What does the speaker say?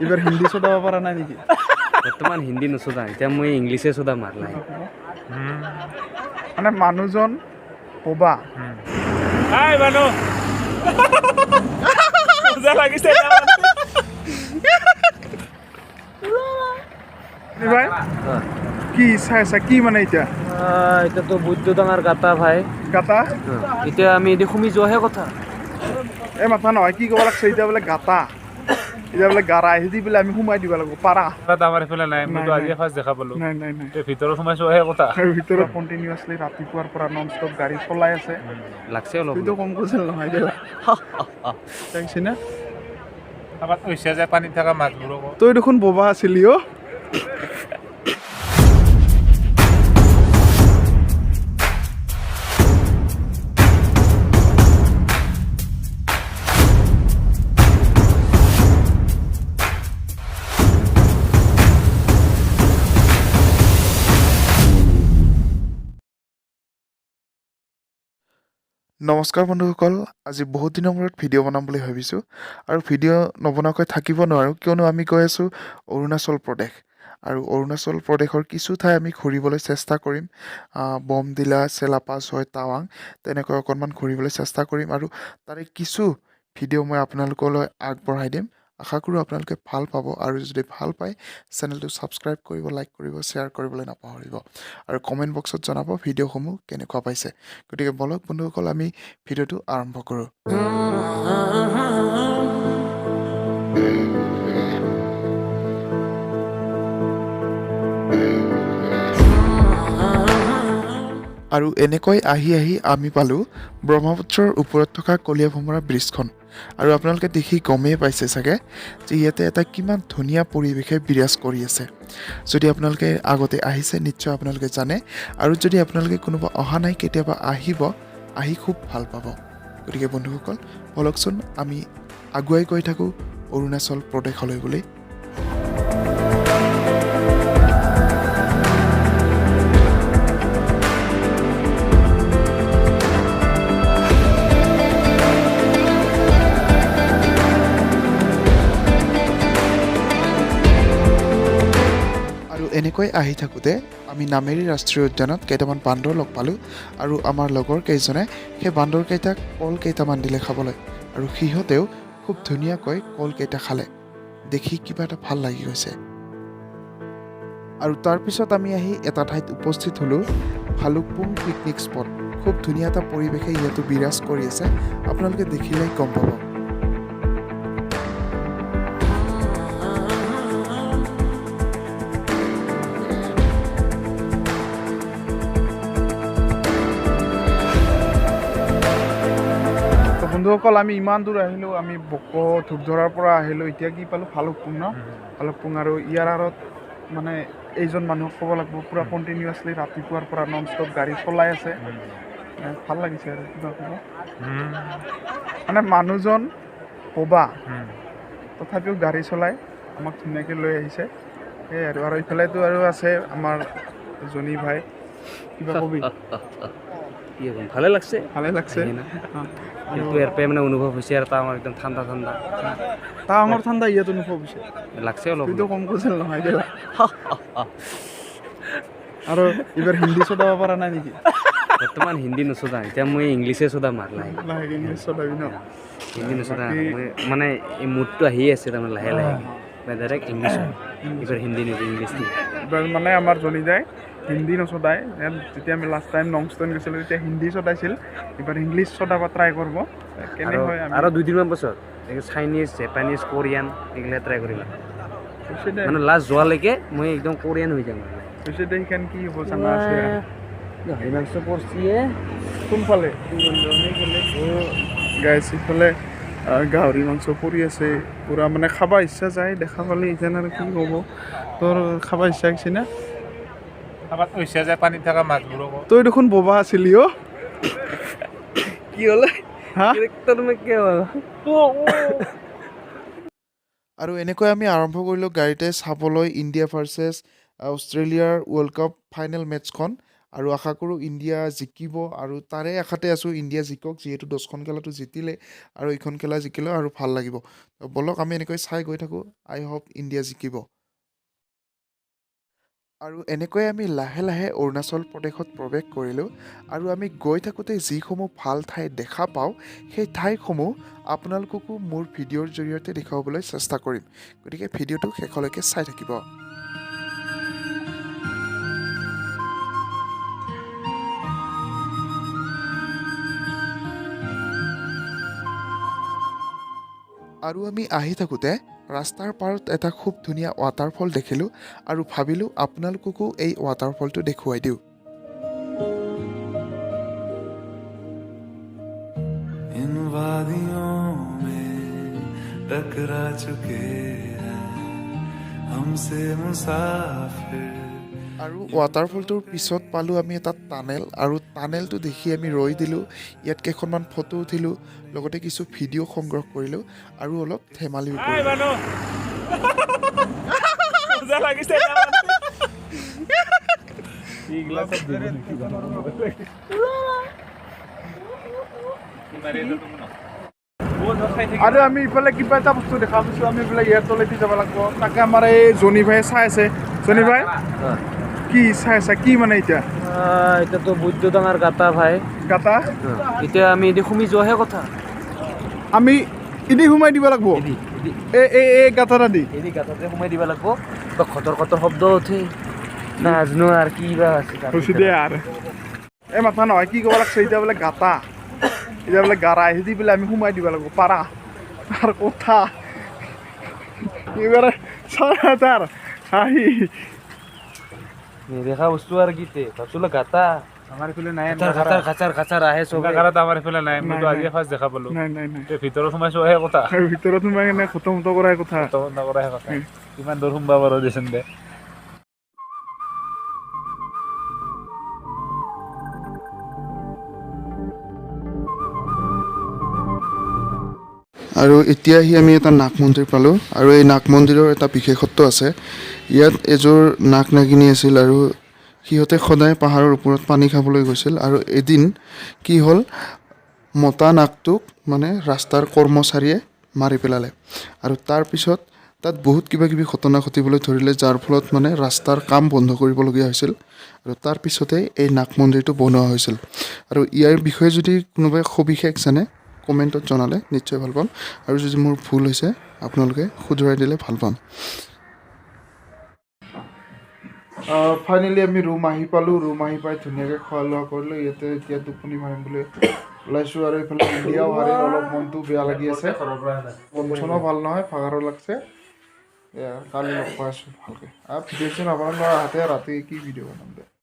এবাৰ হিন্দী চদাব পৰা নাই নেকি? বৰ্তমান হিন্দী নচদা, এতিয়া মই ইংলিছে চদাম আৰু লাহে। মানে মানুহজন ক'বা হাই মানুহ মজা লাগিছে ভাই কি চাই আছা কি মানে এতিয়া এতিয়াতো বৈদ্য ডাঙৰ গাতা ভাই, গাটা এতিয়া আমি এদি সুমি যোৱাহে কথা। এই মাথা নহয় কি ক'ব লাগছে এতিয়া বোলে গাটা এতিয়া বোলে গাৰা আহি দি বোলে আমি সোমাই দিব লাগিব পাৰা আমাৰ এইফালে নাই, মইতো আজিয়ে ফাৰ্ষ্ট দেখা পালো। নাই নাই নাই ভিতৰত সোমাইছোহে কথা। আৰু ভিতৰত কণ্টিনিউৱাছলি ৰাতিপুৱাৰ পৰা নন ষ্টপ গাড়ী চলাই আছে। লাগছে অলপ তুইতো কম কৈছিল নহয় দেই দেখিছি না আমাৰ কৈছে যে পানীত থকা মাছবোৰকো তই দেখোন বোবা আছিলি অ'। নমস্কাৰ বন্ধুসকল, আজি বহুত দিনৰ মূৰত ভিডিঅ' বনাম বুলি ভাবিছোঁ আৰু ভিডিঅ' নবনোৱাকৈ থাকিব নোৱাৰোঁ কিয়নো আমি গৈ আছোঁ অৰুণাচল প্ৰদেশ আৰু অৰুণাচল প্ৰদেশৰ কিছু ঠাই আমি ঘূৰিবলৈ চেষ্টা কৰিম। বমদিলা, চেলাপাছ হয়, টাৱাং তেনেকৈ অকণমান ঘূৰিবলৈ চেষ্টা কৰিম আৰু তাৰে কিছু ভিডিঅ' মই আপোনালোকলৈ আগবঢ়াই দিম। আশা কৰোঁ আপোনালোকে ভাল পাব আৰু যদি ভাল পায় চেনেলটো ছাবস্ক্ৰাইব কৰিব, লাইক কৰিব, শ্বেয়াৰ কৰিবলৈ নাপাহৰিব আৰু কমেণ্ট বক্সত জনাব ভিডিঅ'সমূহ কেনেকুৱা পাইছে। গতিকে বলক বন্ধুসকল আমি ভিডিঅ'টো আৰম্ভ কৰোঁ। আৰু এনেকৈ আহি আমি পালোঁ ব্ৰহ্মপুত্ৰৰ ওপৰত থকা কলীয়া ভোমোৰা ব্ৰিজখন আৰু আপোনালোকে দেখি গমেই পাইছে চাগে যে ইয়াতে এটা কিমান ধুনীয়া পৰিৱেশে বিৰাজ কৰি আছে। যদি আপোনালোকে আগতে আহিছে নিশ্চয় আপোনালোকে জানে আৰু যদি আপোনালোকে কোনোবা অহা নাই কেতিয়াবা আহি খুব ভাল পাব। গতিকে বন্ধুসকল বলকচোন আমি আগুৱাই গৈ থাকোঁ অৰুণাচল প্ৰদেশলৈ বুলি। এনেকৈ আহি থাকোঁতে আমি নামেৰি ৰাষ্ট্ৰীয় উদ্যানত কেইটামান বান্দৰ লগ পালোঁ আৰু আমাৰ লগৰ কেইজনে সেই বান্দৰকেইটাক কল কেইটামান দিলে খাবলৈ আৰু সিহঁতেও খুব ধুনীয়াকৈ কলকেইটা খালে। দেখি কিবা এটা ভাল লাগি গৈছে আৰু তাৰপিছত আমি আহি এটা ঠাইত উপস্থিত হ'লোঁ, ভালুকপুং পিকনিক স্পট। খুব ধুনীয়া এটা পৰিৱেশে ইয়াতো বিৰাজ কৰি আছে, আপোনালোকে দেখিলেই গম পাব। বন্ধুসকল আমি ইমান দূৰ আহিলোঁ, আমি বক ধূপধৰাৰ পৰা আহিলোঁ, এতিয়া কি পালোঁ ভালুকপুং ন ভালুকপুং আৰু ইয়াৰ আঁৰত মানে এইজন মানুহক ক'ব লাগিব পূৰা কণ্টিনিউৱাছলি ৰাতিপুৱাৰ পৰা নন ষ্টপ গাড়ী চলাই আছে। ভাল লাগিছে আৰু কিবা ক'ব মানে মানুহজন ক'বা তথাপিও গাড়ী চলাই আমাক ধুনীয়াকৈ লৈ আহিছে সেই আৰু ইফালেতো আৰু আছে আমাৰ জনী ভাই, কিবা কবি? ভালে লাগছে আৰু ইয়াৰ পৰা মানে অনুভৱ হৈছে আৰু টাৱাঙৰ একদম ঠাণ্ডা টাৱাঙৰ ঠাণ্ডা ইয়াত অনুভৱ হৈছে লাগছে অলপ। তুইতো কম কৈছিল নহয় দেই আৰু এইবাৰ হিন্দী চদাব পৰা নাই নেকি? বৰ্তমান হিন্দী নচদা, এতিয়া মই ইংলিছে চদাম আৰু লাহে। লাহেকৈ ইংলিছ চদাবি ন? হিন্দী নচদা, মই মানে এই মুডটো আহি আছে তাৰমানে লাহে মই ডাইৰেক্ট ইংলিছ এইবাৰ হিন্দী নিদিওঁ, ইংলিছ দিওঁ। এইবাৰ মানে আমাৰ জনি যায় হিন্দী নচদায়। যেতিয়া আমি লাষ্ট টাইম নংষ্টন গৈছিলোঁ তেতিয়া হিন্দী চদাইছিল, এইবাৰ ইংলিছ চদাব ট্ৰাই কৰিব। কেনে হয় আৰু 2-3 বছৰ চাইনিজ, জাপানিজ, কোৰিয়ান এইগিলা ট্ৰাই কৰিম মানে লাষ্ট যোৱালৈকে মই একদম কোৰিয়ান হৈ যাম। সেইখন কি হ'ব জানা আছে গাহৰি মাংস পৰচিয়ে কোনফালে গাইছ ইফালে গাহৰি মাংস পৰি আছে পূৰা মানে খাব ইচ্ছা যায়। দেখা পালে এতিয়া আৰু কি হ'ব, তোৰ খাব ইচ্ছা হৈছে না? আমাৰ কৈছে যে পানীত থকা মাছবোৰকো তই দেখোন বোবা আছিলি অ'। কি হ'লে আৰু এনেকৈ আমি আৰম্ভ কৰিলোঁ গাড়ীতে চাবলৈ ইণ্ডিয়া ভাৰ্চেছ অষ্ট্ৰেলিয়াৰ ৱৰ্ল্ড কাপ ফাইনেল মেটছখন আৰু আশা কৰোঁ ইণ্ডিয়া জিকিব আৰু তাৰে আশাতে আছোঁ ইণ্ডিয়া জিকক যিহেতু 10খন খেলাটো জিতিলে আৰু এইখন খেলা জিকিলেও আৰু ভাল লাগিব ব'লক আমি এনেকৈ চাই গৈ থাকোঁ আই হোপ ইণ্ডিয়া জিকিব আৰু এনেকৈ আমি লাহে লাহে অৰুণাচল প্ৰদেশত প্ৰৱেশ কৰিলোঁ আৰু আমি গৈ থাকোঁতে যিসমূহ ভাল ঠাই দেখা পাওঁ সেই ঠাইসমূহ আপোনালোককো মোৰ ভিডিঅ'ৰ জৰিয়তে দেখুৱাবলৈ চেষ্টা কৰিম গতিকে ভিডিঅ'টো শেষলৈকে চাই থাকিব আৰু আমি আহি থাকোঁতে ৰাস্তাৰ পাৰত এটা খুব ধুনীয়া ৱাটাৰফল দেখিলোঁ আৰু ভাবিলোঁ আপোনালোককো এই ৱাটাৰফলটো দেখুৱাই দিওঁ इन वादियों में टकरा चुके हैं हमसे मुसाफिर আৰু ৱাটাৰফলটোৰ পিছত পালোঁ আমি এটা টানেল আৰু টানেলটো দেখি আমি ৰৈ দিলোঁ ইয়াত কেইখনমান ফটো উঠিলোঁ লগতে কিছু ভিডিঅ' সংগ্ৰহ কৰিলোঁ আৰু অলপ ধেমালিও কৰিলোঁ আৰু আমি ইফালে কিবা এটা বস্তু দেখা পাইছোঁ আমি ইফালে ইয়াৰ তলেদি যাব লাগিব তাকে আমাৰ এই জনি ভাই চাই আছে জনি ভাই কি চাই আছে কি মানে এতিয়া এতিয়াতো বৈদ্য ডাঙৰ গাঁতা ভাই গাটা এতিয়া আমি এদি সুমি যোৱাহে কথা আমি ইদি সোমাই দিব লাগিব এই গাঁটাটা দি এদি গাঁতাতে সোমাই দিব লাগিব বা খটৰ খটৰ শব্দ উঠে নাজানো আৰু কি বা আছে হৈছে দে আৰু এই মাথা নহয় কি ক'ব লাগছে এতিয়া বোলে গাটা এতিয়া বোলে গাৰা আহি দি পেলাই আমি সোমাই দিব লাগিব পাৰা তাৰ কথা এইবাৰে চাৰা তাৰ হাঁহি নেদেখা বস্তু আৰু কিতে ভাবছিলো গাঁতা আমাৰ এইফালে নাই খাচাৰ খাচাৰ খাচাৰ আহে চব গাঁত আমাৰ এইফালে নাই মইতো আজিয়ে ফাৰ্ষ্ট দেখা পালোঁ নাই নাই নাই ভিতৰত সোমাইছোহে কথা আৰু ভিতৰত সোমাই কিনে খতম কৰাই কথা নকৰাহে কথা কিমান দূৰ সোমাব পাৰোঁ দেচোন দে আৰু এতিয়া আহি আমি এটা নাগ মন্দিৰ পালোঁ আৰু এই নাগ মন্দিৰৰ এটা বিশেষত্ব আছে ইয়াত এযোৰ নাগ নাগিনী আছিল আৰু সিহঁতে সদায় পাহাৰৰ ওপৰত পানী খাবলৈ গৈছিল আৰু এদিন কি হ'ল মতা নাগটোক মানে ৰাস্তাৰ কৰ্মচাৰীয়ে মাৰি পেলালে আৰু তাৰপিছত তাত বহুত কিবা কিবি ঘটনা ঘটিবলৈ ধৰিলে যাৰ ফলত মানে ৰাস্তাৰ কাম বন্ধ কৰিবলগীয়া হৈছিল আৰু তাৰপিছতে এই নাগ মন্দিৰটো বনোৱা হৈছিল আৰু ইয়াৰ বিষয়ে যদি কোনোবাই সবিশেষ জানে কমেণ্টত জনালে নিশ্চয় ভাল পাম আৰু যদি মোৰ ভুল হৈছে আপোনালোকে শুধৰাই দিলে ভাল পাম ফাইনেলি আমি ৰুম আহি পালোঁ ৰুম আহি পাই ধুনীয়াকৈ খোৱা লোৱা কৰিলোঁ ইয়াতে এতিয়া টোপনি মাৰিম বুলি ওলাইছোঁ আৰু এইফালে ইণ্ডিয়াও হাৰিল অলপ মনটো বেয়া লাগি আছে কণ্ডিশ্যনো ভাল নহয় ভাগৰো লাগছে কালি লগ পাই আছোঁ ভালকৈ ভিডিঅ' আপোনালোকৰ হাতে ৰাতি কি ভিডিঅ' বনাম